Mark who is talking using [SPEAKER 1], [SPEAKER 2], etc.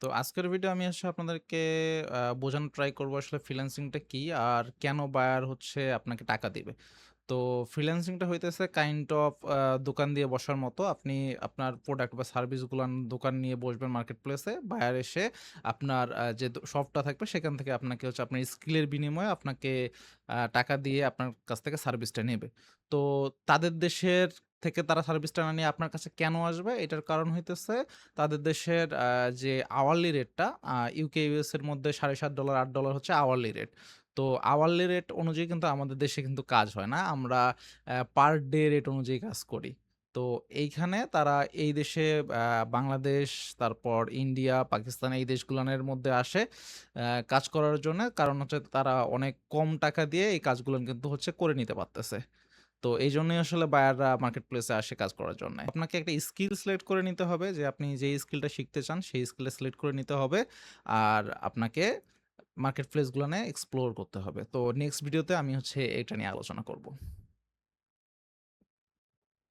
[SPEAKER 1] তো আজকের ভিডিও আমি আপনাদেরকে বোঝানোর ট্রাই করব আসলে ফ্রিল্যান্সিংটা কি? আর কেন বায়ার হচ্ছে আপনাকে টাকা দিবে? তো ফ্রিল্যান্সিংটা হইতেছে কাইন্ড অফ দোকান দিয়ে বসার মতো। আপনি আপনার প্রোডাক্ট বা সার্ভিসগুলান দোকান নিয়ে বসবেন মার্কেট প্লেসে। বায়ার এসে আপনার যে শপটা থাকবে সেখান থেকে আপনাকে হচ্ছে আপনার স্কিলের বিনিময়ে আপনাকে টাকা দিয়ে আপনার কাছ থেকে সার্ভিসটা নেবে। তো তাদের দেশের থেকে তারা সার্ভিসটা না নিয়ে আপনার কাছে কেন আসবে? এটার কারণ হইতেছে তাদের দেশের যে আওয়ারলি রেটটা ইউকে, ইউএস এর মধ্যে $7.5 $8 হচ্ছে আওয়ারলি রেট। তো আওয়ারলি রেট অনুযায়ী কিন্তু আমাদের দেশে কিন্তু কাজ হয় না। আমরা পার ডে রেট অনুযায়ী কাজ করি। তো এইখানে তারা এই দেশে বাংলাদেশ, তারপর ইন্ডিয়া, পাকিস্তান এই দেশগুলানের মধ্যে আসে কাজ করার জন্যে। কারণ হচ্ছে তারা অনেক কম টাকা দিয়ে এই কাজগুলান কিন্তু হচ্ছে করে নিতে পারতেছে। তো এইজন্যই আসলে বায়াররা মার্কেট প্লেসে আসে কাজ করার জন্যে। আপনাকে একটা স্কিল সিলেক্ট করে নিতে হবে যে আপনি যেই স্কিলটা শিখতে চান সেই স্কিলটা সিলেক্ট করে নিতে হবে। আর আপনাকে মার্কেট প্লেস গুলানে এক্সপ্লোর করতে হবে। তো নেক্সট ভিডিওতে আমি হচ্ছে এটা নিয়ে আলোচনা করব।